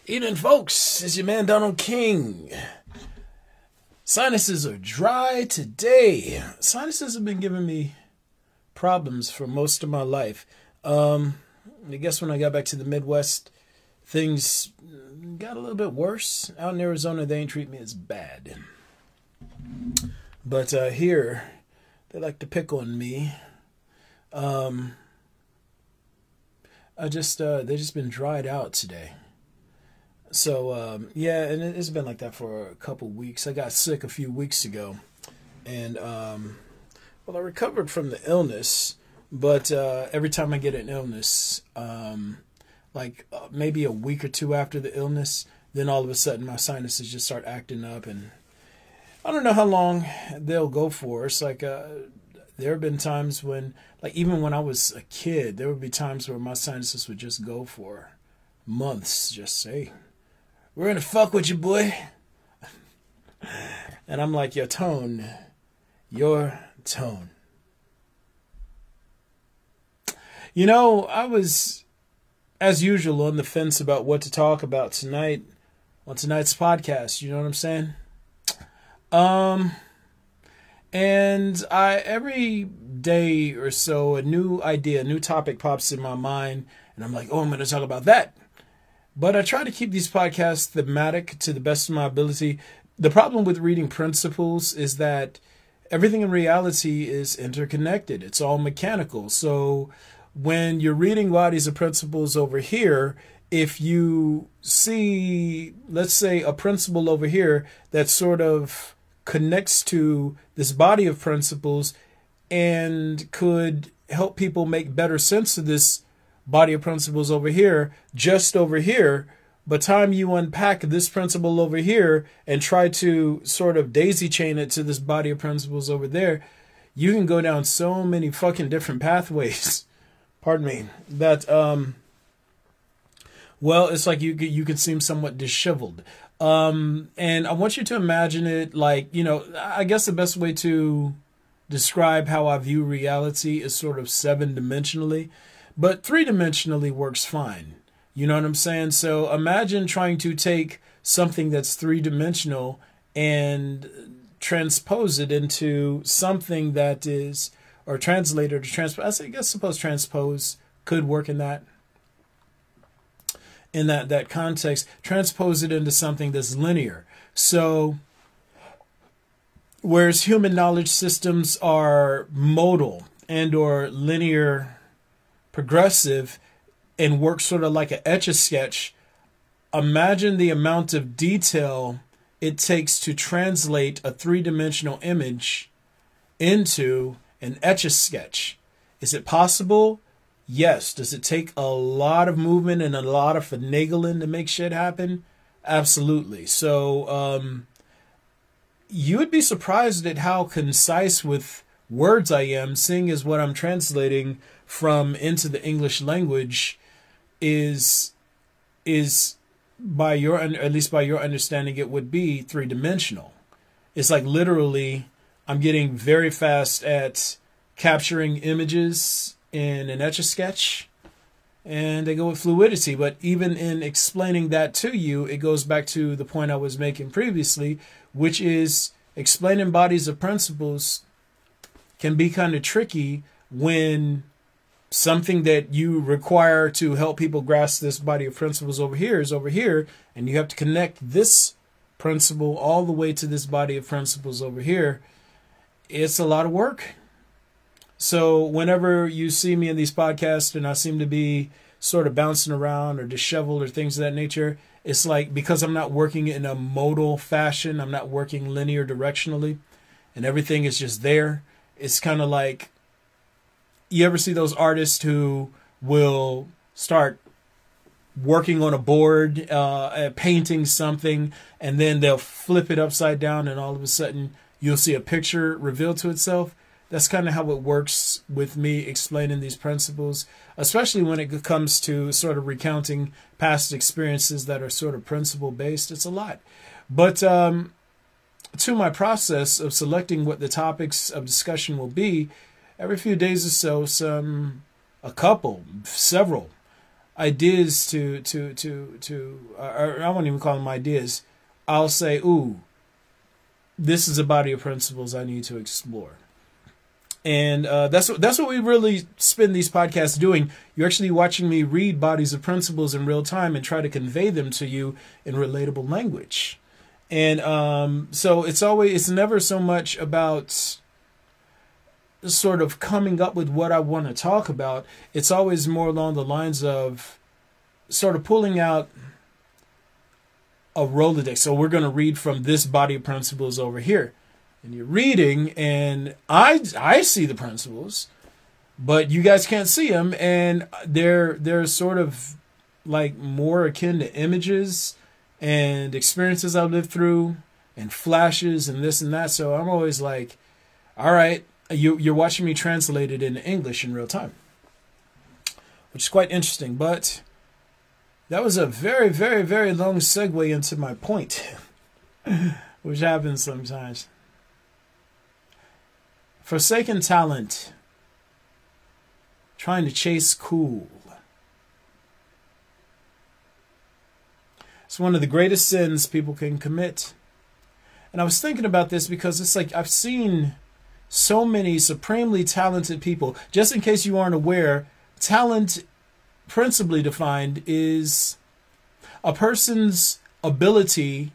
Evening, folks. It's your man Donald King. Sinuses are dry today. Sinuses have been giving me problems for most of my life. I guess when I got back to the Midwest, things got a little bit worse. Out in Arizona, they ain't treat me as bad. But here, they like to pick on me. They just been dried out today. So, yeah, and it's been like that for a couple weeks. I got sick a few weeks ago. And, I recovered from the illness. But every time I get an illness, maybe a week or two after the illness, then all of a sudden my sinuses just start acting up. And I don't know how long they'll go for. It's like there have been times when, like even when I was a kid, there would be times where my sinuses would just go for months. Just say, we're going to fuck with you, boy. And I'm like, your tone. You know, I was, as usual, on the fence about what to talk about tonight on tonight's podcast. You know what I'm saying? And every day or so, a new idea, a new topic pops in my mind, and I'm like, oh, I'm going to talk about that. But I try to keep these podcasts thematic to the best of my ability. The problem with reading principles is that everything in reality is interconnected. It's all mechanical. So when you're reading bodies of principles over here, if you see, let's say, a principle over here that sort of connects to this body of principles and could help people make better sense of this body of principles over here, just over here, by the time you unpack this principle over here and try to sort of daisy chain it to this body of principles over there, you can go down so many fucking different pathways. Pardon me. That, it's like you can seem somewhat disheveled. And I want you to imagine it like, I guess the best way to describe how I view reality is sort of 7-dimensionally, but 3-dimensionally works fine. You know what I'm saying? So imagine trying to take something that's 3-dimensional and transpose it into something that is, or translate it to transpose. I guess suppose transpose could work in that context. Transpose it into something that's linear. So whereas human knowledge systems are modal and or linear progressive and work sort of like an Etch-a-Sketch, imagine the amount of detail it takes to translate a 3-dimensional image into an Etch-a-Sketch. Is it possible? Yes. Does it take a lot of movement and a lot of finagling to make shit happen? Absolutely. So you would be surprised at how concise with words I am, seeing as what I'm translating from into the English language is by your, at least by your understanding, it would be 3-dimensional. It's like literally I'm getting very fast at capturing images in an Etch-a-Sketch, and they go with fluidity. But even in explaining that to you, it goes back to the point I was making previously, which is explaining bodies of principles can be kind of tricky when something that you require to help people grasp this body of principles over here is over here, and you have to connect this principle all the way to this body of principles over here. It's a lot of work. So whenever you see me in these podcasts and I seem to be sort of bouncing around or disheveled or things of that nature, it's like because I'm not working in a modal fashion, I'm not working linear directionally, and everything is just there. It's kind of like, you ever see those artists who will start working on a board, painting something, and then they'll flip it upside down and all of a sudden you'll see a picture revealed to itself? That's kind of how it works with me explaining these principles, especially when it comes to sort of recounting past experiences that are sort of principle based. It's a lot. But to my process of selecting what the topics of discussion will be, every few days or so, several, ideas or I won't even call them ideas. I'll say, ooh, this is a body of principles I need to explore. And that's what we really spend these podcasts doing. You're actually watching me read bodies of principles in real time and try to convey them to you in relatable language. And so it's never so much about sort of coming up with what I want to talk about. It's always more along the lines of sort of pulling out a Rolodex. So we're going to read from this body of principles over here. And you're reading, and I see the principles, but you guys can't see them, and they're sort of like more akin to images and experiences I've lived through and flashes and this and that. So I'm always like, all right, you're watching me translate it into English in real time, which is quite interesting. But that was a very, very, very long segue into my point, which happens sometimes. Forsaken talent, trying to chase cool. It's one of the greatest sins people can commit. And I was thinking about this because it's like I've seen so many supremely talented people. Just in case you aren't aware, talent, principally defined, is a person's ability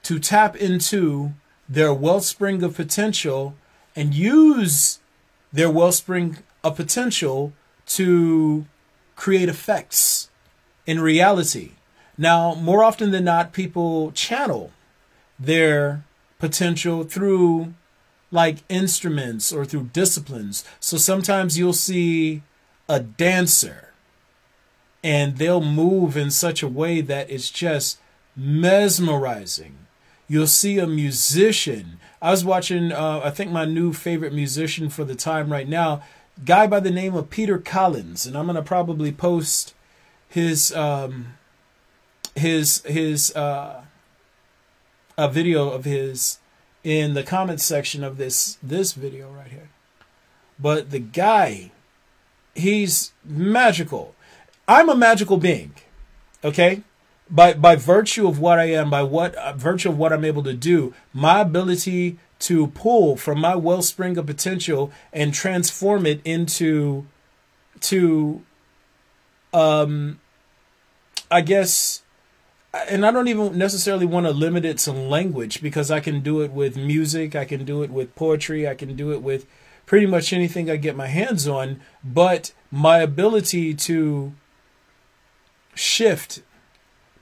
to tap into their wellspring of potential and use their wellspring of potential to create effects in reality. Now, more often than not, people channel their potential through like instruments or through disciplines. So sometimes you'll see a dancer and they'll move in such a way that it's just mesmerizing. You'll see a musician. I was watching, I think my new favorite musician for the time right now, guy by the name of Peter Collins, and I'm gonna probably post his a video of his in the comments section of this video right here. But the guy, he's magical. I'm a magical being, okay? By virtue of what I am, virtue of what I'm able to do, my ability to pull from my wellspring of potential and transform it into, I guess, and I don't even necessarily want to limit it to language, because I can do it with music, I can do it with poetry, I can do it with pretty much anything I get my hands on. But my ability to shift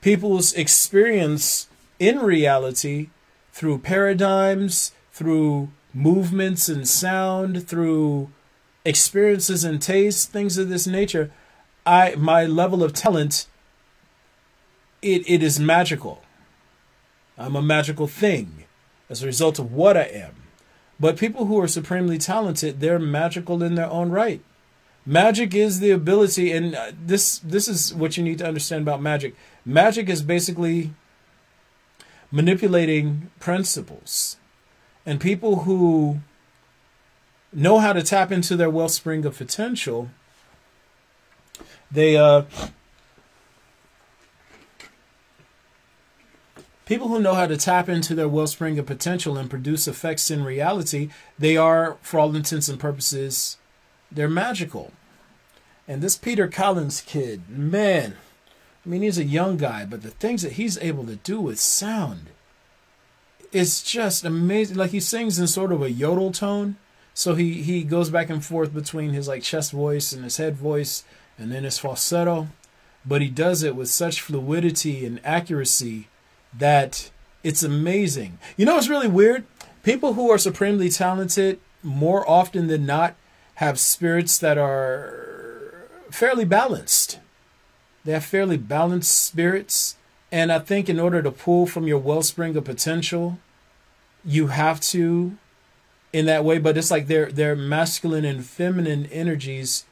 people's experience in reality through paradigms, through movements and sound, through experiences and tastes, things of this nature, my level of talent, it is magical. I'm a magical thing as a result of what I am. But people who are supremely talented, they're magical in their own right. Magic is the ability, and this is what you need to understand about magic. Magic is basically manipulating principles. And people who know how to tap into their wellspring of potential, people who know how to tap into their wellspring of potential and produce effects in reality, they are, for all intents and purposes, they're magical. And this Peter Collins kid, man, I mean, he's a young guy, but the things that he's able to do with sound is just amazing. Like, he sings in sort of a yodel tone. So he goes back and forth between his like chest voice and his head voice and then his falsetto. But he does it with such fluidity and accuracy that it's amazing. You know what's really weird? People who are supremely talented, more often than not, have spirits that are fairly balanced. They have fairly balanced spirits. And I think in order to pull from your wellspring of potential, you have to in that way. But it's like their masculine and feminine energies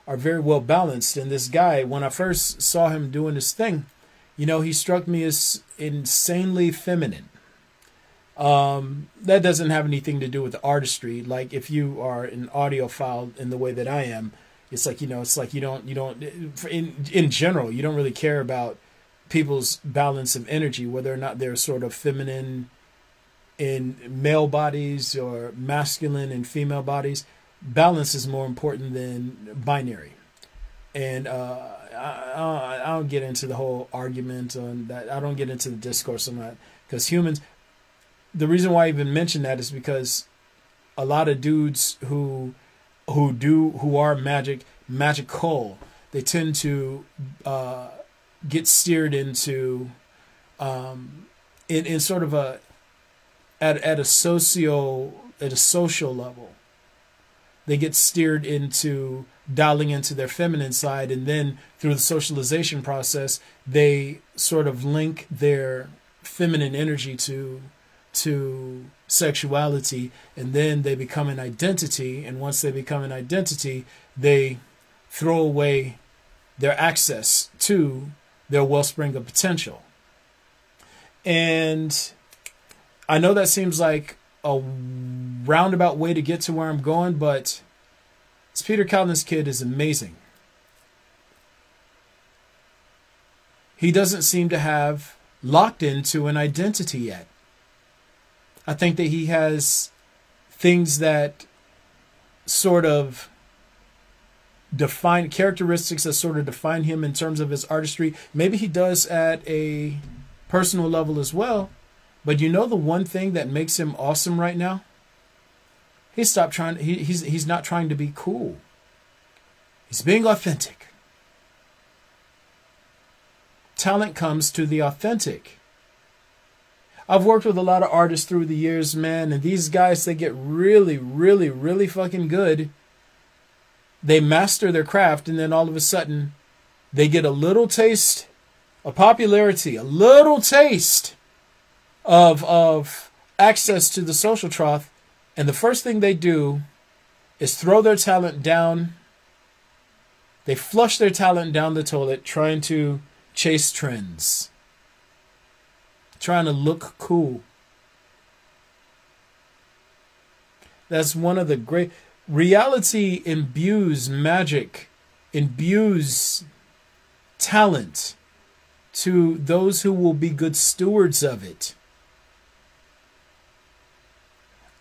are very well balanced. And this guy, when I first saw him doing this thing, you know, he struck me as insanely feminine. That doesn't have anything to do with the artistry. Like, if you are an audiophile in the way that I am, It's like, it's like you don't in general, you don't really care about people's balance of energy, whether or not they're sort of feminine in male bodies or masculine in female bodies. Balance is more important than binary. And I don't get into the whole argument on that. I don't get into the discourse on that, because humans, the reason why I even mention that is because a lot of dudes who are magical, they tend to get steered into in sort of a at a social level. They get steered into dialing into their feminine side, and then through the socialization process, they sort of link their feminine energy to sexuality, and then they become an identity. And once they become an identity, they throw away their access to their wellspring of potential. And I know that seems like a roundabout way to get to where I'm going, but this Peter Calden's kid is amazing. He doesn't seem to have locked into an identity yet. I think that he has things that sort of define characteristics that sort of define him in terms of his artistry. Maybe he does at a personal level as well. But the one thing that makes him awesome right now? He's not trying to be cool. He's being authentic. Talent comes to the authentic. I've worked with a lot of artists through the years, man, and these guys, they get really, really, really fucking good. They master their craft, and then all of a sudden, they get a little taste of popularity, a little taste of access to the social trough, and the first thing they do is throw their talent down. They flush their talent down the toilet, trying to chase trends, trying to look cool. That's one of the great... Reality imbues magic, imbues talent to those who will be good stewards of it.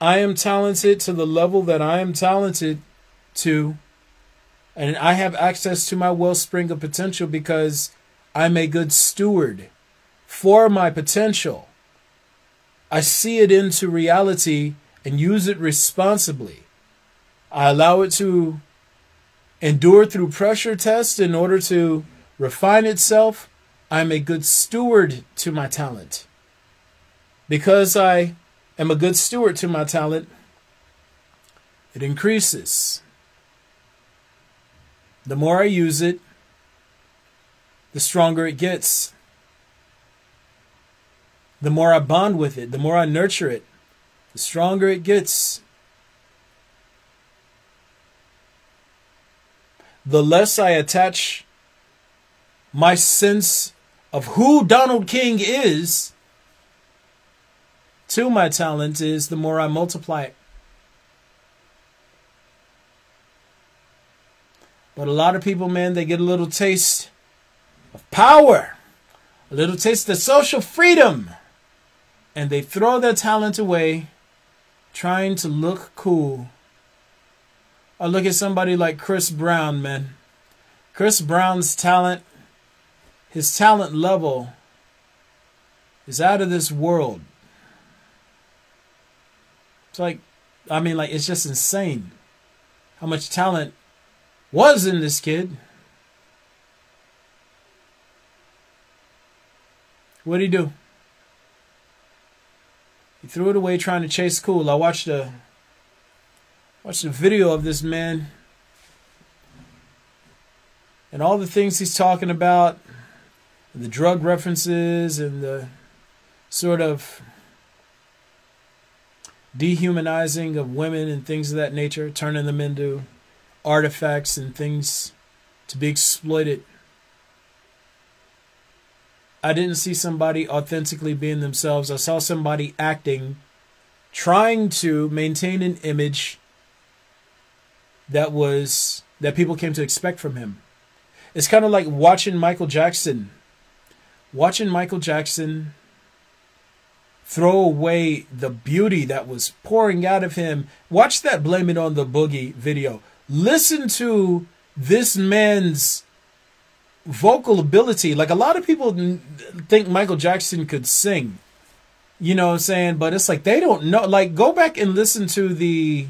I am talented to the level that I am talented to, and I have access to my wellspring of potential because I'm a good steward for my potential. I see it into reality and use it responsibly. I allow it to endure through pressure tests in order to refine itself. I'm a good steward to my talent. Because I am a good steward to my talent, it increases. The more I use it, the stronger it gets. The more I bond with it, the more I nurture it, the stronger it gets. The less I attach my sense of who Donald King is to my talent is, the more I multiply it. But a lot of people, man, they get a little taste of power, a little taste of social freedom, and they throw their talent away trying to look cool. I look at somebody like Chris Brown, man. Chris Brown's talent, his talent level is out of this world. It's like, it's just insane how much talent was in this kid. What'd he do? He threw it away trying to chase cool. I watched a video of this man and all the things he's talking about, the drug references and the sort of dehumanizing of women and things of that nature, turning them into artifacts and things to be exploited. I didn't see somebody authentically being themselves. I saw somebody acting, trying to maintain an image that was that people came to expect from him. It's kind of like watching Michael Jackson. Watching Michael Jackson throw away the beauty that was pouring out of him. Watch that Blame It on the Boogie video. Listen to this man's vocal ability. Like, a lot of people think Michael Jackson could sing. You know what I'm saying? But it's like they don't know. Like, go back and listen to the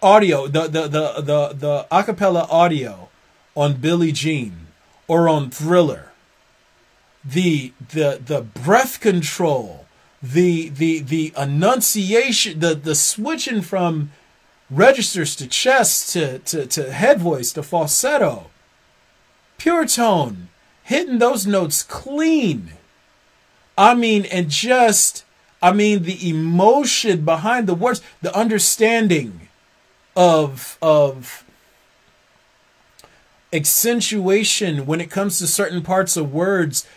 audio, the acapella audio on Billie Jean or on Thriller. The breath control, the enunciation, the switching from registers to chest to head voice to falsetto, pure tone, hitting those notes clean. I mean, and just, I mean, the emotion behind the words, the understanding of accentuation when it comes to certain parts of words,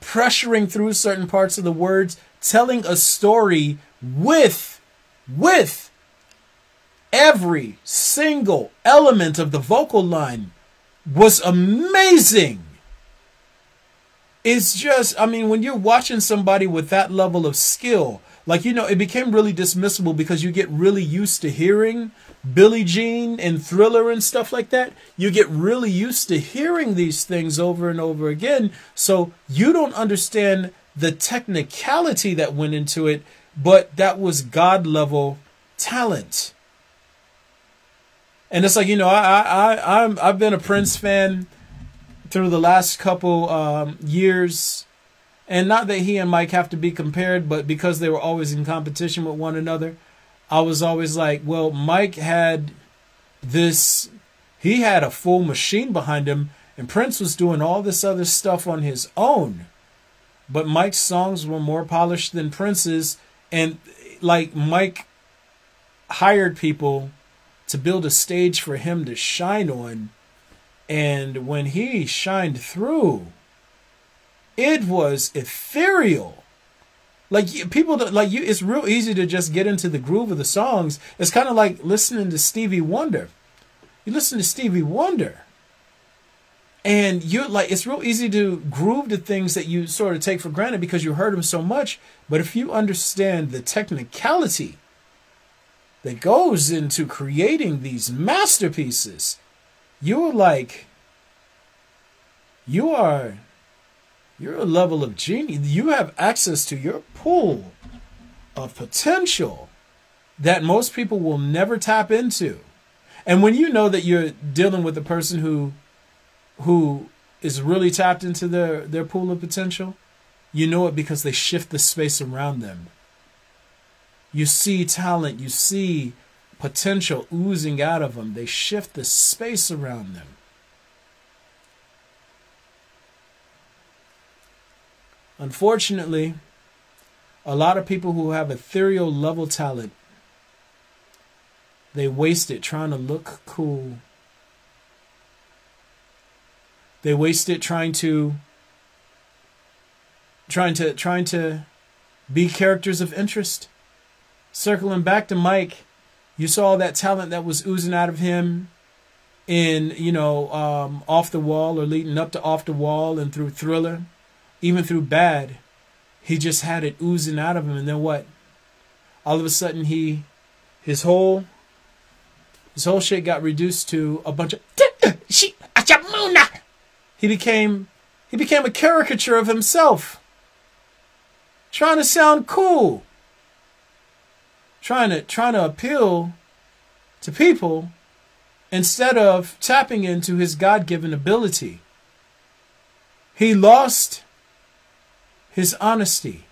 pressuring through certain parts of the words, telling a story with every single element of the vocal line was amazing. It's just, I mean, when you're watching somebody with that level of skill, like, you know, it became really dismissible because you get really used to hearing Billie Jean and Thriller and stuff like that. You get really used to hearing these things over and over again. So you don't understand the technicality that went into it, but that was God level talent. And it's like, you know, I've been a Prince fan through the last couple years, and not that he and Mike have to be compared, but because they were always in competition with one another, I was always like, well, Mike had this, he had a full machine behind him, and Prince was doing all this other stuff on his own. But Mike's songs were more polished than Prince's, and like Mike hired people to build a stage for him to shine on. And when he shined through, it was ethereal. Like, people, like, you, it's real easy to just get into the groove of the songs. It's kind of like listening to Stevie Wonder. You listen to Stevie Wonder, and you're like, it's real easy to groove to things that you sort of take for granted because you heard them so much. But if you understand the technicality that goes into creating these masterpieces, you're like, you're a level of genius. You have access to your pool of potential that most people will never tap into. And when you know that you're dealing with a person who is really tapped into their pool of potential, you know it because they shift the space around them. You see talent, you see potential oozing out of them. They shift the space around them. Unfortunately, a lot of people who have ethereal level talent, they waste it trying to look cool. They waste it trying to be characters of interest. Circling back to Mike, you saw that talent that was oozing out of him in, you know, Off the Wall, or leading up to Off the Wall, and through Thriller, even through Bad. He just had it oozing out of him. And then what? All of a sudden, his whole shit got reduced to a bunch of he became a caricature of himself, trying to sound cool, trying to appeal to people instead of tapping into his God-given ability. He lost his honesty.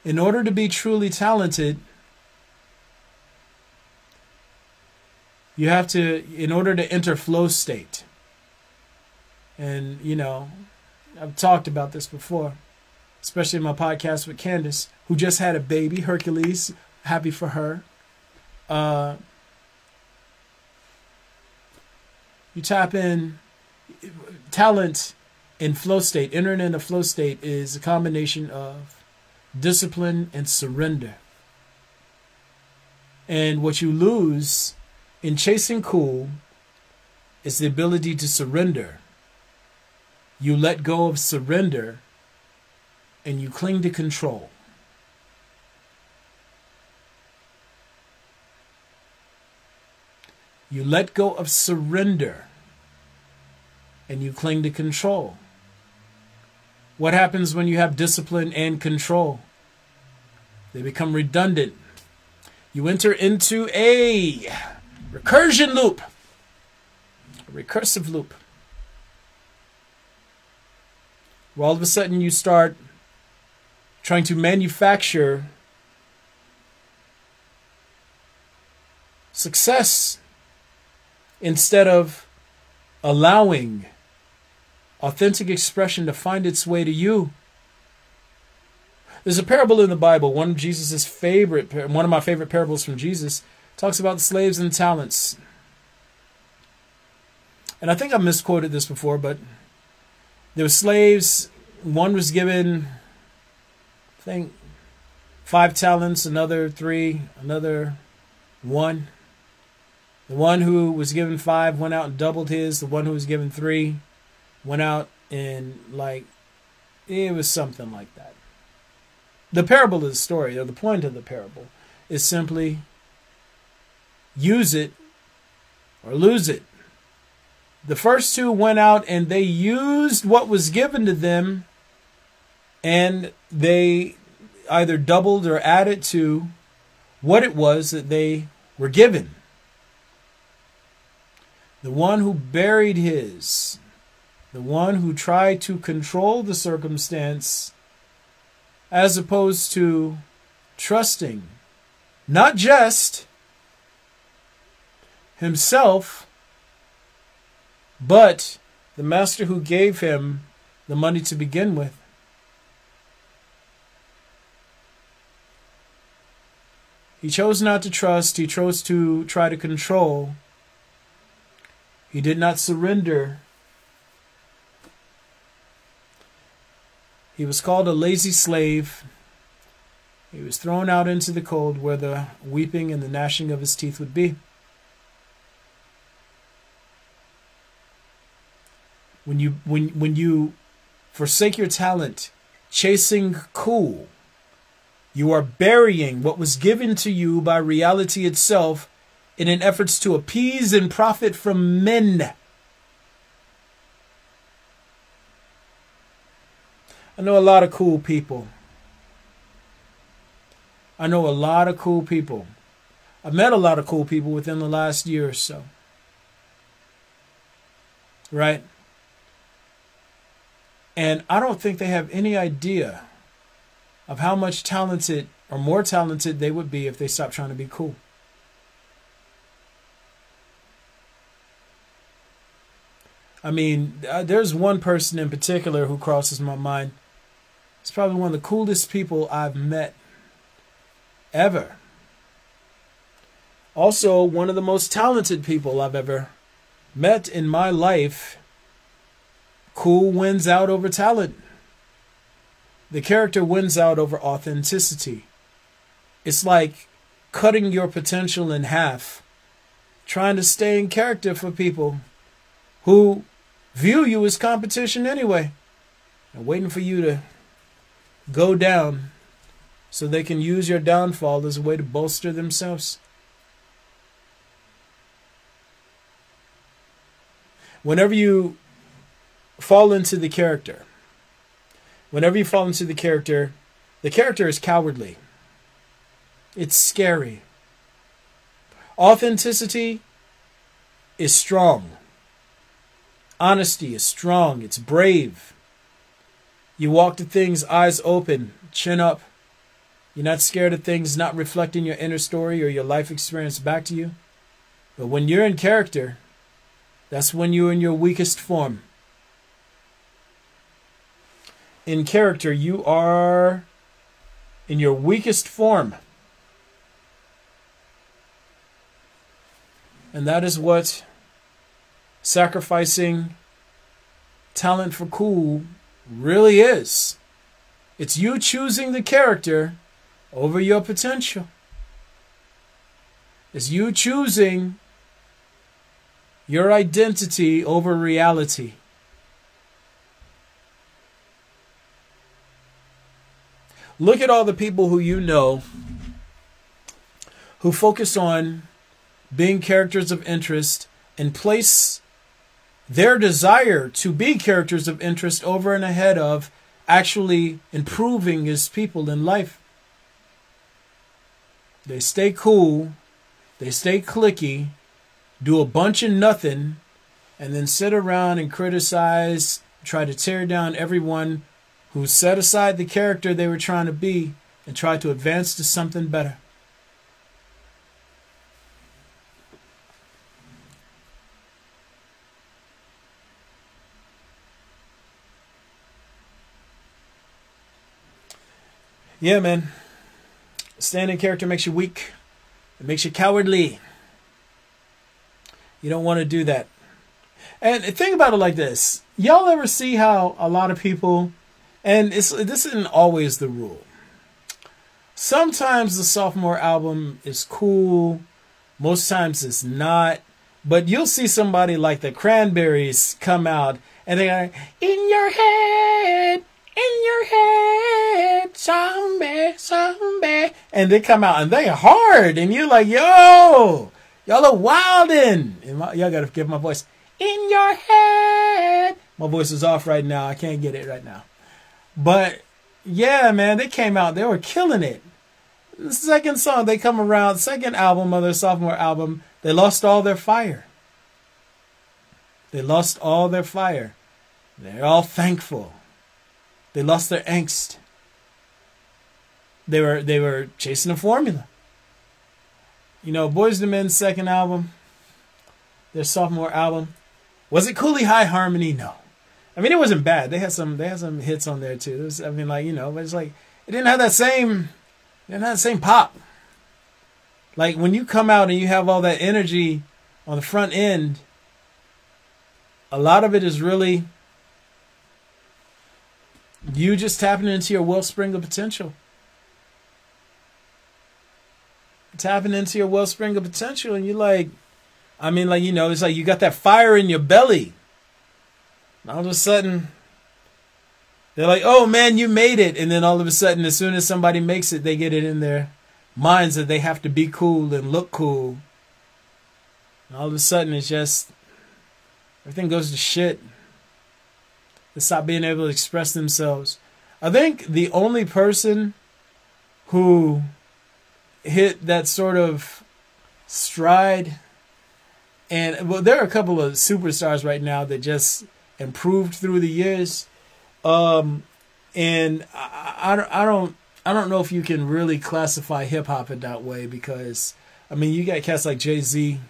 In order to be truly talented, you have to, in order to enter flow state. And, you know, I've talked about this before, especially in my podcast with Candace, who just had a baby, Hercules. Happy for her. You tap in. Talent in flow state, entering in a flow state, is a combination of discipline, and surrender. And what you lose in chasing cool is the ability to surrender. You let go of surrender and you cling to control. You let go of surrender and you cling to control. What happens when you have discipline and control? They become redundant. You enter into a recursion loop, a recursive loop, where all of a sudden you start trying to manufacture success instead of allowing authentic expression to find its way to you. There's a parable in the Bible, one of my favorite parables from Jesus, talks about slaves and talents. And I think I misquoted this before, but there were slaves. One was given, I think, 5 talents, another 3, another 1. The one who was given 5 went out and doubled his. The one who was given 3 went out and, it was something like that. The parable of the story, or the point of the parable, is simply use it or lose it. The first 2 went out and they used what was given to them, and they either doubled or added to what it was that they were given. The one who buried his, the one who tried to control the circumstance, as opposed to trusting not just himself, but the master who gave him the money to begin with. He chose not to trust. He chose to try to control. He did not surrender. He was called a lazy slave. He was thrown out into the cold where the weeping and the gnashing of his teeth would be. When you forsake your talent, chasing cool, you are burying what was given to you by reality itself in an effort to appease and profit from men. I know a lot of cool people. I've met a lot of cool people within the last year or so. Right? And I don't think they have any idea of how much talented or more talented they would be if they stopped trying to be cool. I mean, there's one person in particular who crosses my mind. It's probably one of the coolest people I've met ever. Also, one of the most talented people I've ever met in my life. Cool wins out over talent. The character wins out over authenticity. It's like cutting your potential in half, trying to stay in character for people who view you as competition anyway, and waiting for you to go down so they can use your downfall as a way to bolster themselves. Whenever you fall into the character, the character is cowardly. It's scary. Authenticity is strong. Honesty is strong. It's brave. You walk to things eyes open, chin up. You're not scared of things not reflecting your inner story or your life experience back to you. But when you're in character, that's when you're in your weakest form. In character, you are in your weakest form. And that is what sacrificing talent for cool really is. It's you choosing the character over your potential. It's you choosing your identity over reality. Look at all the people who you know who focus on being characters of interest and place their desire to be characters of interest over and ahead of actually improving as people in life. They stay cool, they stay cliquey, do a bunch of nothing, and then sit around and criticize, try to tear down everyone who set aside the character they were trying to be and try to advance to something better. Yeah, man. Staying in character makes you weak. It makes you cowardly. You don't want to do that. And think about it like this. Y'all ever see how a lot of people, and this isn't always the rule. Sometimes the sophomore album is cool. Most times it's not. But you'll see somebody like the Cranberries come out and they're like, in your head. In your head, zombie, zombie. And they come out and they hard. And you're like, yo, y'all are wildin'. Y'all got to give my voice. In your head. My voice is off right now. I can't get it right now. But, yeah, man, they came out. They were killing it. The second song, they come around. Second album of their sophomore album, they lost all their fire. They lost all their fire. They're all thankful. They lost their angst. They were chasing a formula. You know, Boyz II Men's second album, their sophomore album, was it Cooley High Harmony? No. I mean, it wasn't bad. They had some hits on there too. It was, I mean, like, you know, but it's like it didn't have that same pop. Like when you come out and you have all that energy on the front end, a lot of it is really you just tapping into your wellspring of potential. Tapping into your wellspring of potential, and you're like, I mean, like, you know, it's like you got that fire in your belly. And all of a sudden, they're like, oh man, you made it. And then all of a sudden, as soon as somebody makes it, they get it in their minds that they have to be cool and look cool. And all of a sudden, it's just, everything goes to shit. They stop being able to express themselves. I think the only person who hit that sort of stride, and well, there are a couple of superstars right now that just improved through the years, and I don't know if you can really classify hip hop in that way, because I mean, you got cats like Jay-Z,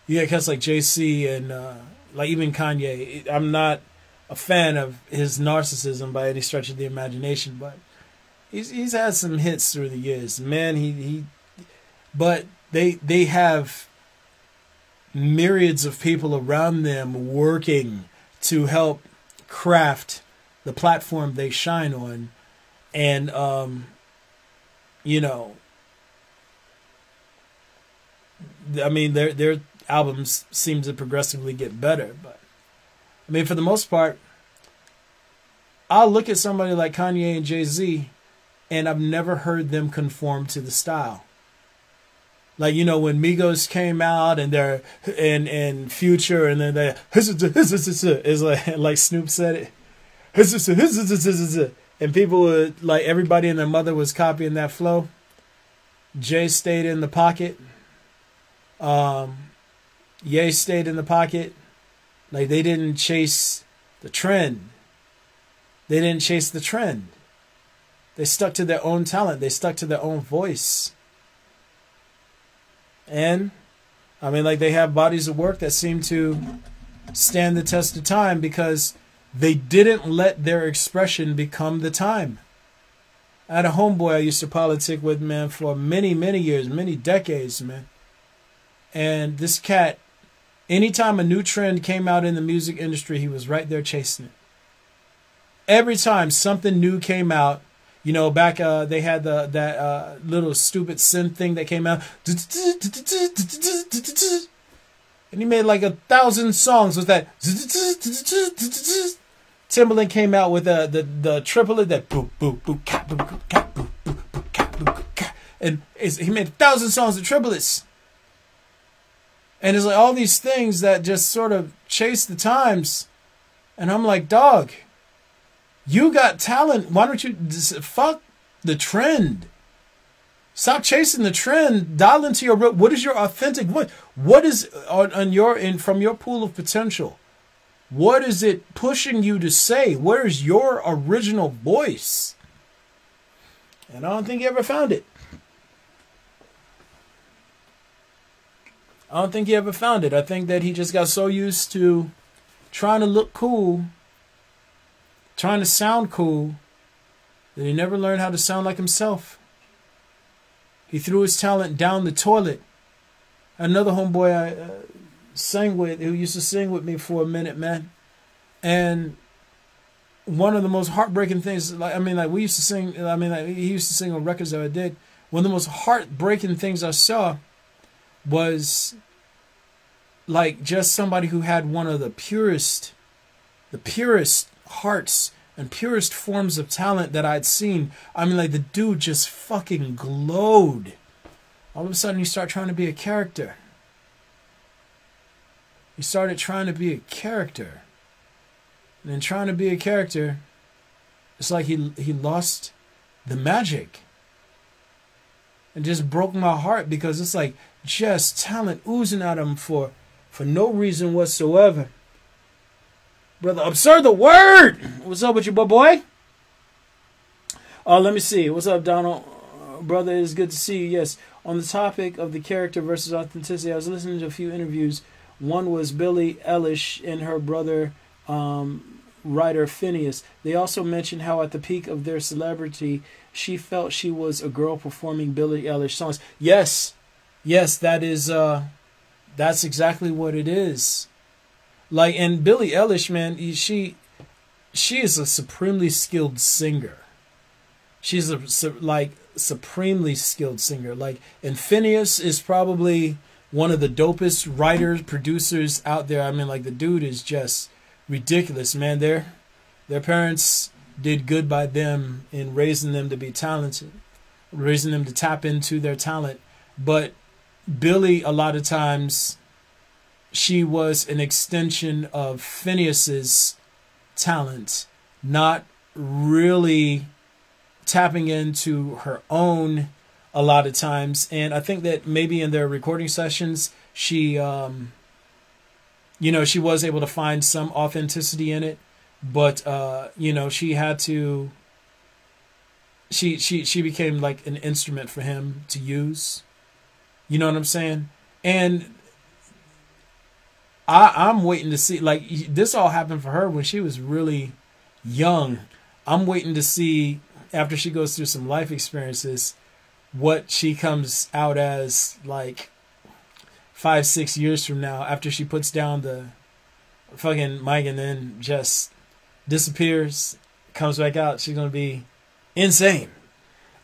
you got cats like Jay-Z, and like even Kanye. I'm not a fan of his narcissism by any stretch of the imagination, but he's had some hits through the years. Man, but they have myriads of people around them working to help craft the platform they shine on, and you know, I mean, their albums seem to progressively get better, but I mean, for the most part, I'll look at somebody like Kanye and Jay-Z, and I've never heard them conform to the style. Like, you know, when Migos came out and they're and Future, and then they is like Snoop said it, and people would, like, everybody and their mother was copying that flow. Jay stayed in the pocket. Ye stayed in the pocket. Like, they didn't chase the trend. They didn't chase the trend. They stuck to their own talent. They stuck to their own voice. And, I mean, like, they have bodies of work that seem to stand the test of time because they didn't let their expression become the time. I had a homeboy I used to politic with, man, for many, many years, many decades, man. And this cat, anytime a new trend came out in the music industry, he was right there chasing it. every time something new came out, you know, back they had that little stupid synth thing that came out, and he made like 1,000 songs with that. Timbaland came out with the triplet that boop boop boop cat boop boop cat boop boop boop cat boop boop cat, and he made 1,000 songs of triplets. And it's like all these things that just sort of chase the times. And I'm like, dog, you got talent. Why don't you fuck the trend? Stop chasing the trend. Dial into your real. What is your authentic voice? What is from your pool of potential? What is it pushing you to say? Where is your original voice? And I don't think he ever found it. I don't think he ever found it. I think that he just got so used to trying to look cool, trying to sound cool, that he never learned how to sound like himself. He threw his talent down the toilet. Another homeboy I sang with, who used to sing with me for a minute, man. And one of the most heartbreaking things, we used to sing, he used to sing on records that I did. One of the most heartbreaking things I saw was like just somebody who had one of the purest hearts and purest forms of talent that I'd seen. I mean, like, the dude just fucking glowed. All of a sudden, you start trying to be a character. He started trying to be a character. And in trying to be a character, it's like he lost the magic. And just broke my heart, because it's like just talent oozing out of him for no reason whatsoever. Brother, absurd the word! What's up with you, boy? Let me see. What's up, Donald? Brother, it's good to see you. Yes. On the topic of the character versus authenticity, I was listening to a few interviews. One was Billie Eilish and her brother, writer Phineas. They also mentioned how at the peak of their celebrity, she felt she was a girl performing Billie Eilish songs. Yes, that is, that's exactly what it is. Like, and Billie Eilish, man, she is a supremely skilled singer. She's supremely skilled singer. Like, and Phineas is probably one of the dopest writers, producers out there. I mean, like, the dude is just ridiculous, man. Their parents did good by them in raising them to be talented, raising them to tap into their talent. But Billie, a lot of times, she was an extension of Phineas's talent, not really tapping into her own a lot of times. And I think that maybe in their recording sessions, she, she was able to find some authenticity in it, but, she had to, she became like an instrument for him to use. You know what I'm saying? And I'm waiting to see, like, this all happened for her when she was really young. I'm waiting to see, after she goes through some life experiences, what she comes out as, like, 5-6 years from now, after she puts down the fucking mic and then just disappears, comes back out. She's going to be insane.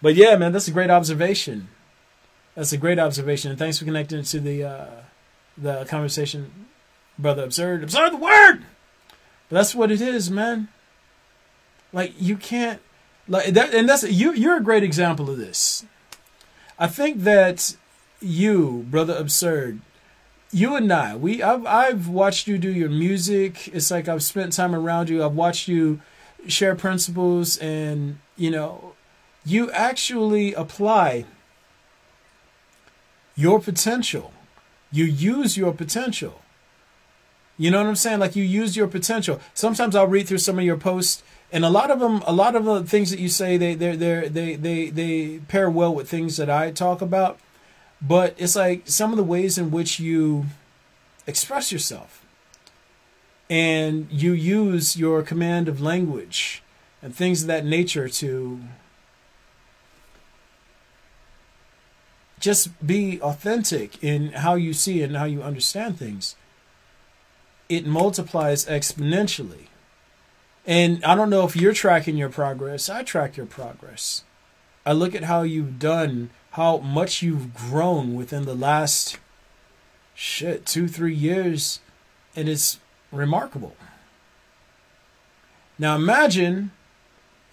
But yeah, man, that's a great observation. That's a great observation. And thanks for connecting to the conversation, brother. Absurd the word! But that's what it is, man. Like, you can't, like that, and that's you're a great example of this. I think that you, brother Absurd, you and I've watched you do your music. It's like I've spent time around you. I've watched you share principles, and you actually apply your potential. You use your potential. You know what I'm saying? Like, you use your potential. Sometimes I'll read through some of your posts, and a lot of the things that you say, they pair well with things that I talk about. But it's like some of the ways in which you express yourself, and you use your command of language and things of that nature to just be authentic in how you see and how you understand things. It multiplies exponentially. And I don't know if you're tracking your progress. I track your progress. I look at how you've done, how much you've grown within the last, 2-3 years. And it's remarkable. Now imagine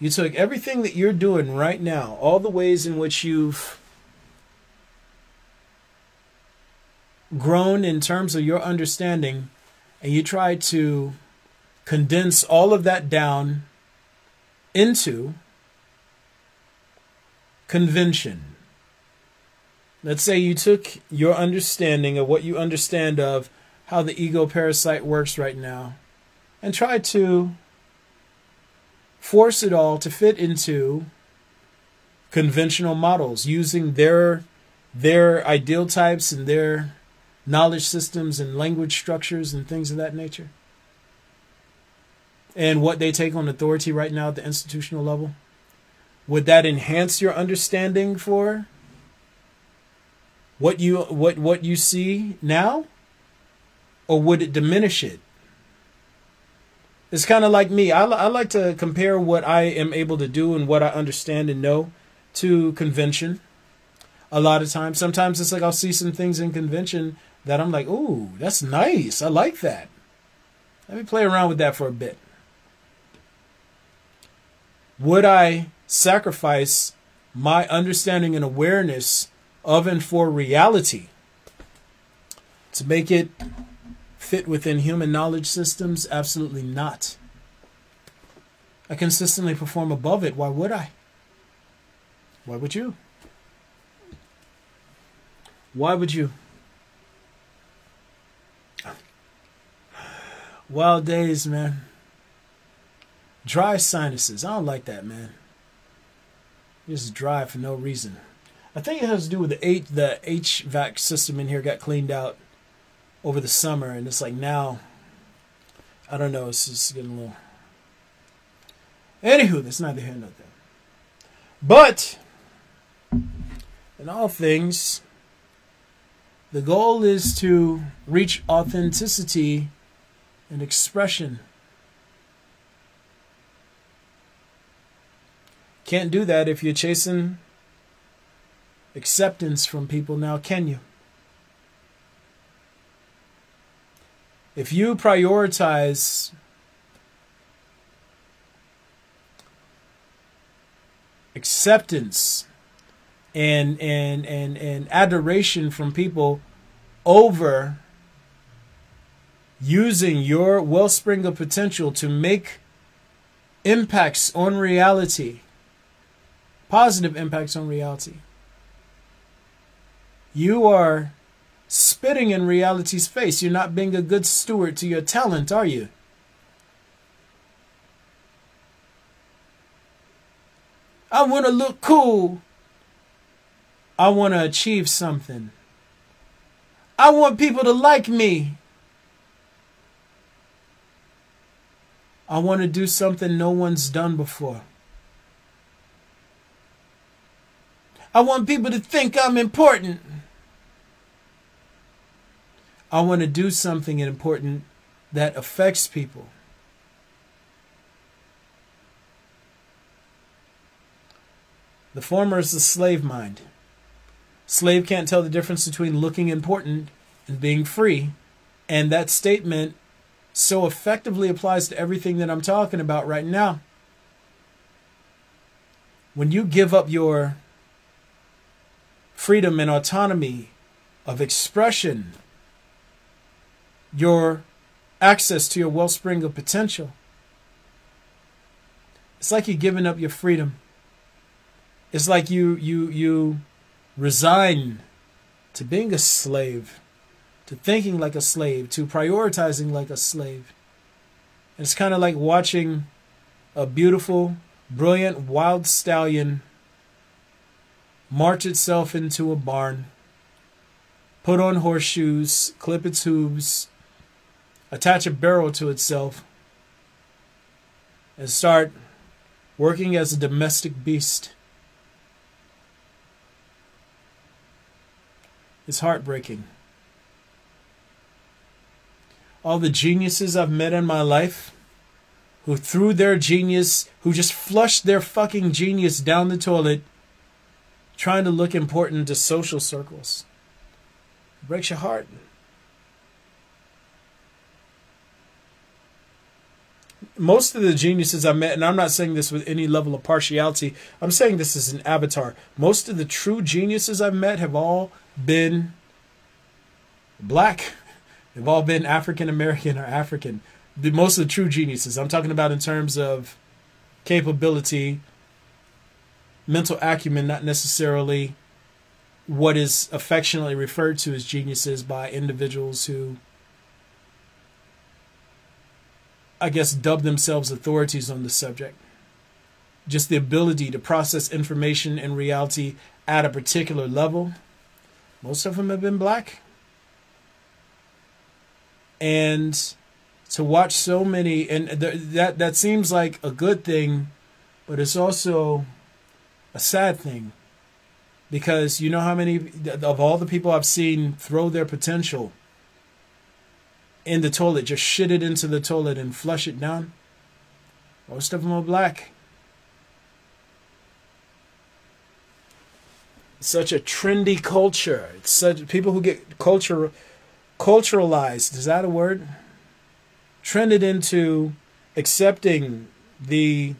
you took everything that you're doing right now, all the ways in which you've grown in terms of your understanding, and you tried to condense all of that down into convention. Let's say you took your understanding of what you understand of how the ego parasite works right now and tried to force it all to fit into conventional models using their ideal types and their knowledge systems and language structures and things of that nature. And what they take on authority right now at the institutional level. Would that enhance your understanding for what you see now? Or would it diminish it? It's kind of like me. I like to compare what I am able to do and what I understand and know to convention. A lot of times. Sometimes it's like I'll see some things in convention that I'm like, ooh, that's nice. I like that. Let me play around with that for a bit. Would I sacrifice my understanding and awareness of and for reality to make it fit within human knowledge systems? Absolutely not. I consistently perform above it. Why would I? Why would you? Why would you? Wild days, man. Dry sinuses. I don't like that, man. Just dry for no reason. I think it has to do with the HVAC system in here got cleaned out over the summer, and it's like now, I don't know, it's just getting a little. Anywho, that's neither here nor there. But in all things, the goal is to reach authenticity and expression. Can't do that if you're chasing acceptance from people now, can you? If you prioritize acceptance and adoration from people over using your wellspring of potential to make impacts on reality, positive impacts on reality, you are spitting in reality's face. You're not being a good steward to your talent, are you? I want to look cool. I want to achieve something. I want people to like me. I want to do something no one's done before. I want people to think I'm important. I want to do something important that affects people. The former is the slave mind. Slave can't tell the difference between looking important and being free. And that statement so effectively applies to everything that I'm talking about right now. When you give up your freedom and autonomy of expression, your access to your wellspring of potential, it's like you're giving up your freedom. It's like you resign to being a slave, to thinking like a slave, to prioritizing like a slave. And it's kind of like watching a beautiful, brilliant, wild stallion march itself into a barn, put on horseshoes, clip its hooves, attach a barrel to itself, and start working as a domestic beast. It's heartbreaking. All the geniuses I've met in my life who threw their genius, who just flushed their fucking genius down the toilet, trying to look important to social circles. It breaks your heart. Most of the geniuses I met, and I'm not saying this with any level of partiality, I'm saying this as an avatar. Most of the true geniuses I've met have all been black. They've all been African American or African. Most of the true geniuses, I'm talking about in terms of capability, mental acumen, not necessarily what is affectionately referred to as geniuses by individuals who, I guess, dub themselves authorities on the subject. Just the ability to process information and reality at a particular level. Most of them have been black. And to watch so many, and that seems like a good thing, but it's also a sad thing. Because you know how many of all the people I've seen throw their potential in the toilet, just shit it into the toilet and flush it down? Most of them are black. It's such a trendy culture. It's such people who get culturalized. Is that a word? Trended into accepting the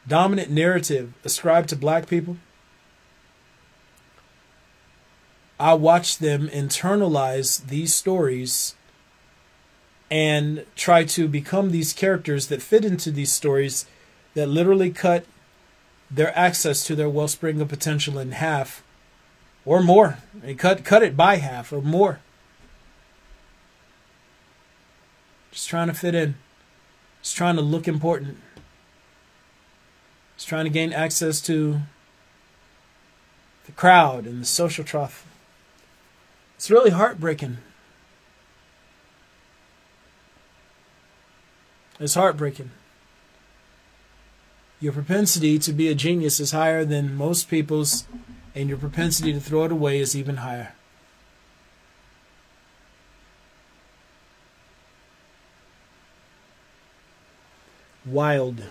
dominant narrative ascribed to black people. I watch them internalize these stories and try to become these characters that fit into these stories that literally cut their access to their wellspring of potential in half or more. And cut it by half or more. Just trying to fit in. Just trying to look important. Just trying to gain access to the crowd and the social trough. It's really heartbreaking. It's heartbreaking. Your propensity to be a genius is higher than most people's, and your propensity to throw it away is even higher. Wild.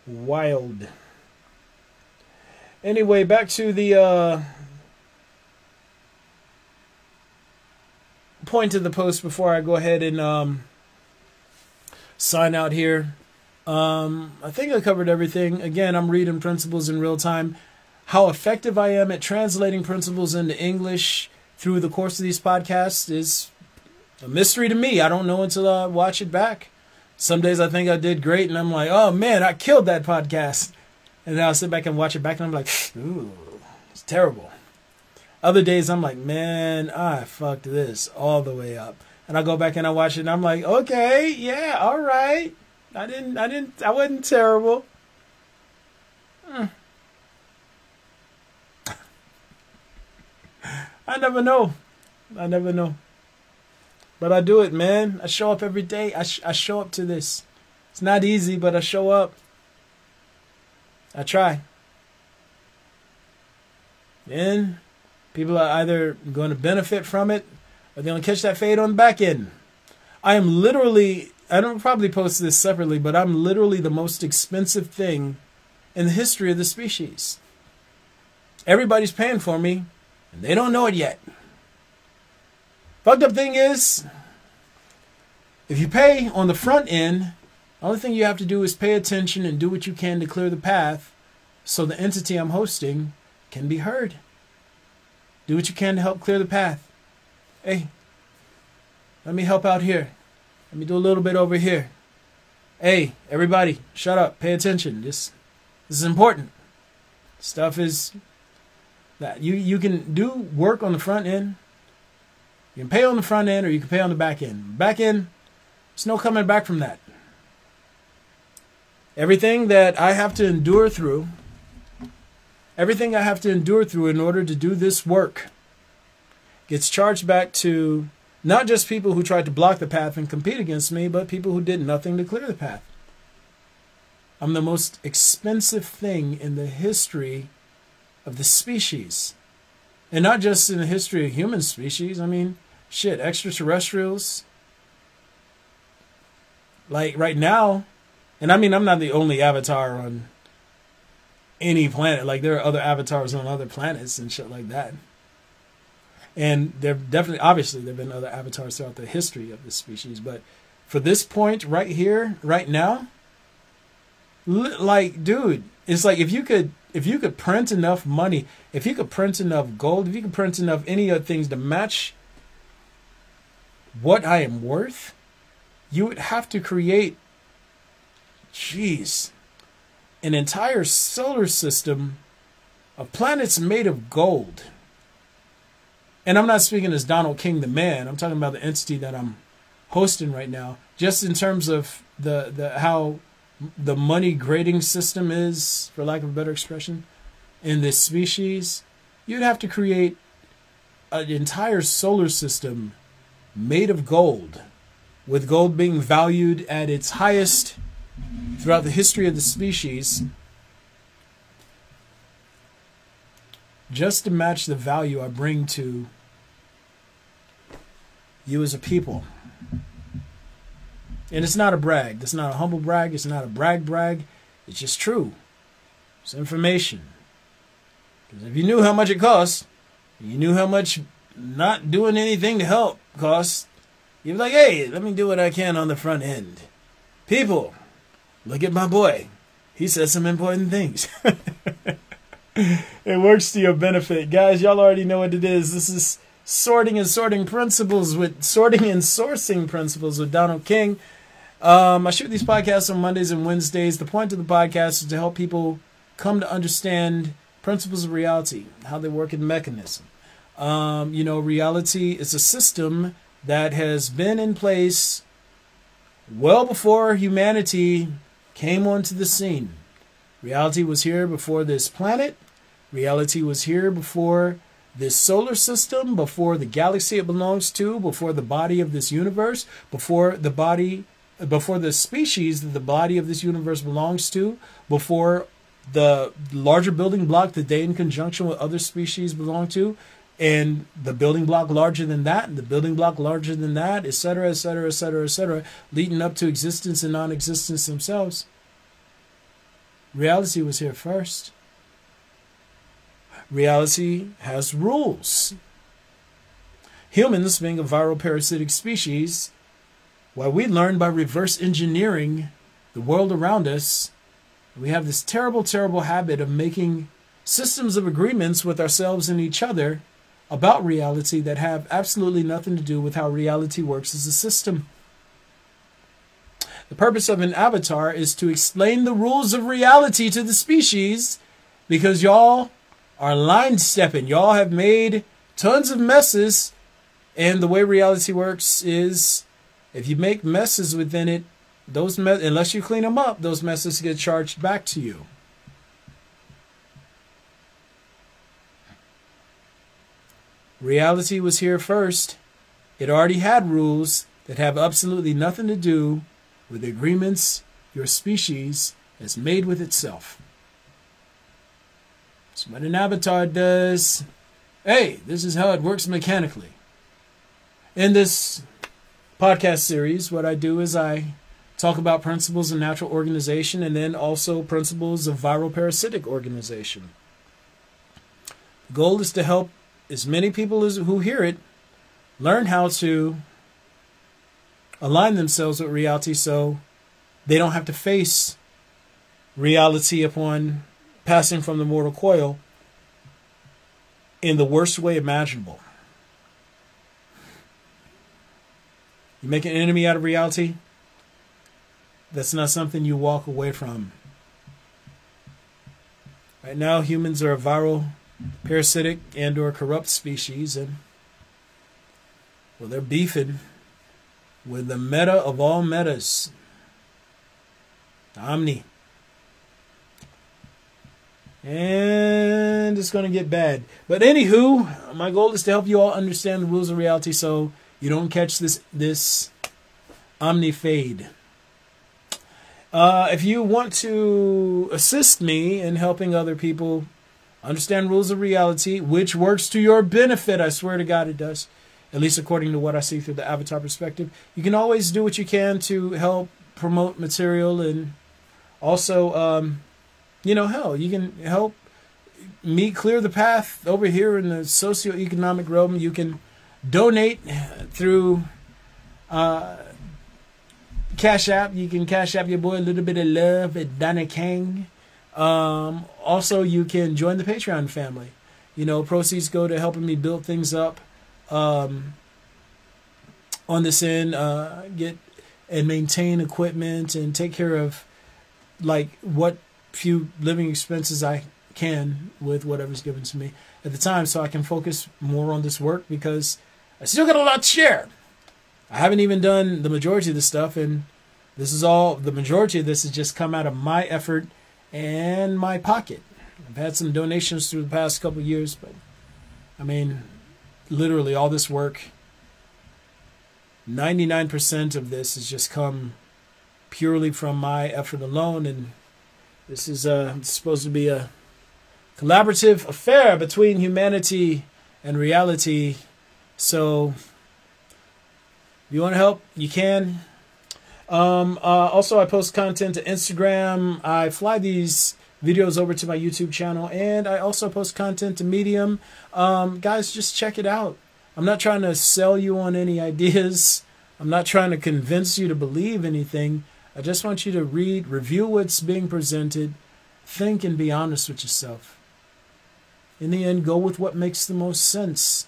Wild. Anyway, back to the point of the post before I go ahead and sign out here. I think I covered everything. Again, I'm reading principles in real time. How effective I am at translating principles into English through the course of these podcasts is a mystery to me. I don't know until I watch it back. Some days I think I did great and I'm like, oh man, I killed that podcast. And then I'll sit back and watch it back and I'm like, ooh, it's terrible. Other days I'm like, man, I fucked this all the way up. And I go back and I watch it and I'm like, okay, yeah, all right. I wasn't terrible. I never know. But I do it, man. I show up every day. I show up to this. It's not easy, but I show up. I try. And people are either going to benefit from it or they're going to catch that fade on the back end. I am literally, I don't probably post this separately, but I'm literally the most expensive thing in the history of the species. Everybody's paying for me, and they don't know it yet. Fucked up thing is, if you pay on the front end, the only thing you have to do is pay attention and do what you can to clear the path so the entity I'm hosting can be heard. Do what you can to help clear the path. Hey, let me help out here. Let me do a little bit over here. Hey, everybody, shut up. Pay attention. This is important. Stuff is that you can do work on the front end. You can pay on the front end or you can pay on the back end. Back end, there's no coming back from that. Everything that I have to endure through, everything I have to endure through in order to do this work gets charged back to not just people who tried to block the path and compete against me, but people who did nothing to clear the path. I'm the most expensive thing in the history of the species. And not just in the history of human species. I mean, shit, extraterrestrials. Like right now, and I mean, I'm not the only avatar on any planet. Like there are other avatars on other planets and shit like that. And there definitely, obviously, there have been other avatars throughout the history of this species. But for this point right here, right now, like, dude, it's like if you could print enough money, if you could print enough gold, if you could print enough any other things to match what I am worth, you would have to create, jeez, an entire solar system of planets made of gold. And I'm not speaking as Donald King the man. I'm talking about the entity that I'm hosting right now. Just in terms of the how the money grading system is, for lack of a better expression, in this species, you'd have to create an entire solar system made of gold, with gold being valued at its highest throughout the history of the species, just to match the value I bring to you as a people. And it's not a brag. It's not a humble brag. It's not a brag. It's just true. It's information. Because if you knew how much it costs, you knew how much not doing anything to help costs, you'd be like, hey, let me do what I can on the front end. People, look at my boy. He says some important things. It works to your benefit. Guys, y'all already know what it is. This is sorting and sourcing principles with Donald King. I shoot these podcasts on Mondays and Wednesdays. The point of the podcast is to help people come to understand principles of reality, how they work in mechanism. Reality is a system that has been in place well before humanity came onto the scene. Reality was here before this planet. Reality was here before this solar system, before the galaxy it belongs to, before the body of this universe, before the species that the body of this universe belongs to, before the larger building block that they in conjunction with other species belong to, and the building block larger than that, and the building block larger than that, etc., etc., etc., etc., leading up to existence and non-existence themselves. Reality was here first. Reality has rules. Humans, being a viral parasitic species, while we learn by reverse engineering the world around us, we have this terrible, terrible habit of making systems of agreements with ourselves and each other about reality that have absolutely nothing to do with how reality works as a system. The purpose of an avatar is to explain the rules of reality to the species, because y'all are line stepping. Y'all have made tons of messes, and the way reality works is if you make messes within it, unless you clean them up, those messes get charged back to you. Reality was here first. It already had rules that have absolutely nothing to do with the agreements your species has made with itself. So what an avatar does, hey, this is how it works mechanically. In this podcast series, what I do is I talk about principles of natural organization and then also principles of viral parasitic organization. The goal is to help as many people who hear it learn how to align themselves with reality so they don't have to face reality upon passing from the mortal coil in the worst way imaginable. You make an enemy out of reality, that's not something you walk away from. Right now, humans are a viral, parasitic, and or corrupt species, and well, they're beefing with the meta of all metas, Omni. And it's going to get bad. But anywho, my goal is to help you all understand the rules of reality so you don't catch this Omni fade. If you want to assist me in helping other people understand rules of reality, which works to your benefit, I swear to God it does. at least according to what I see through the avatar perspective. You can always do what you can to help promote material, and also, hell, you can help me clear the path over here in the socioeconomic realm. You can donate through Cash App. You can Cash App your boy a little bit of love at Donna King. Also, you can join the Patreon family. Proceeds go to helping me build things up on this end, get and maintain equipment and take care of like what few living expenses I can with whatever's given to me at the time, so I can focus more on this work, because I still got a lot to share. I haven't even done the majority of the stuff, and the majority of this has just come out of my effort and my pocket. I've had some donations through the past couple of years, but I mean, literally all this work, 99% of this has just come purely from my effort alone, and this is supposed to be a collaborative affair between humanity and reality. So if you want to help, you can. Also, I post content to Instagram. I fly these videos over to my YouTube channel, and I also post content to Medium. Guys, just check it out. I'm not trying to sell you on any ideas. I'm not trying to convince you to believe anything. I just want you to read, review what's being presented, think, and be honest with yourself. In the end, go with what makes the most sense.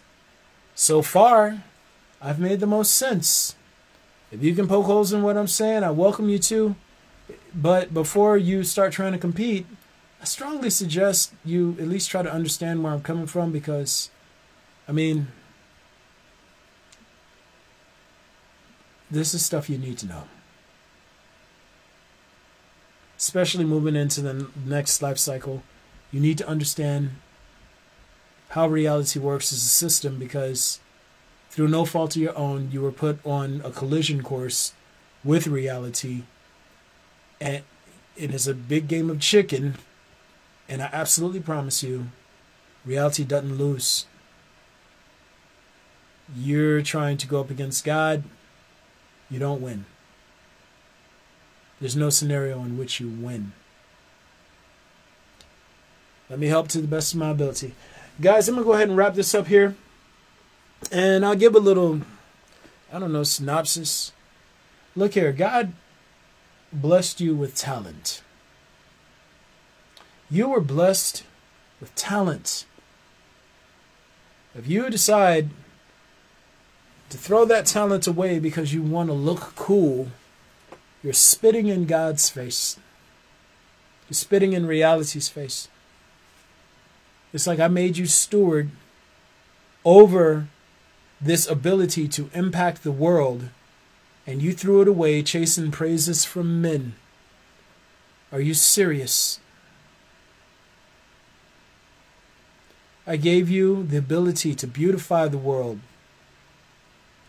So far, I've made the most sense. If you can poke holes in what I'm saying, I welcome you to. But before you start trying to compete, I strongly suggest you at least try to understand where I'm coming from, because, I mean, this is stuff you need to know. Especially moving into the next life cycle, you need to understand how reality works as a system, because through no fault of your own, you were put on a collision course with reality, and it is a big game of chicken, and I absolutely promise you, reality doesn't lose. You're trying to go up against God, you don't win. There's no scenario in which you win. Let me help to the best of my ability. Guys, I'm going to go ahead and wrap this up here. And I'll give a little, synopsis. Look here, God blessed you with talent. You were blessed with talent. If you decide to throw that talent away because you want to look cool, you're spitting in God's face. You're spitting in reality's face. It's like I made you steward over this ability to impact the world, and you threw it away chasing praises from men. Are you serious? I gave you the ability to beautify the world,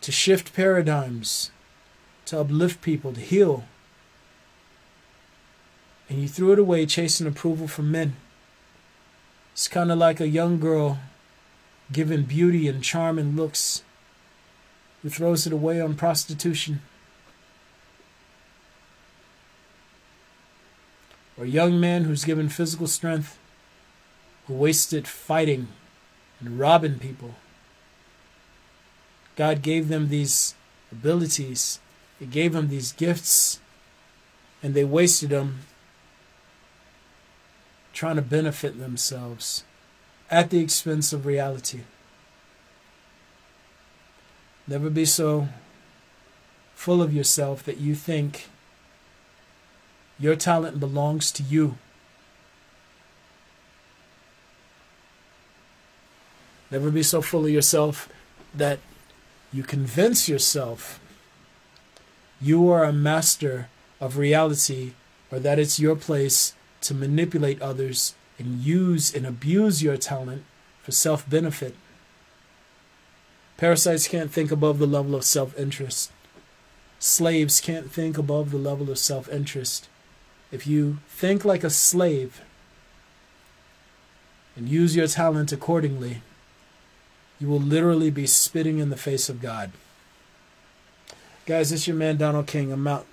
to shift paradigms, to uplift people, to heal. And you threw it away chasing approval from men. It's kind of like a young girl given beauty and charm and looks, who throws it away on prostitution. Or a young man who's given physical strength, who wasted fighting and robbing people. God gave them these abilities. He gave them these gifts, and they wasted them trying to benefit themselves at the expense of reality. Never be so full of yourself that you think your talent belongs to you. Never be so full of yourself that you convince yourself you are a master of reality, or that it's your place to manipulate others and use and abuse your talent for self-benefit. Parasites can't think above the level of self-interest. Slaves can't think above the level of self-interest. If you think like a slave and use your talent accordingly, you will literally be spitting in the face of God. Guys, it's your man Donald King. I'm out.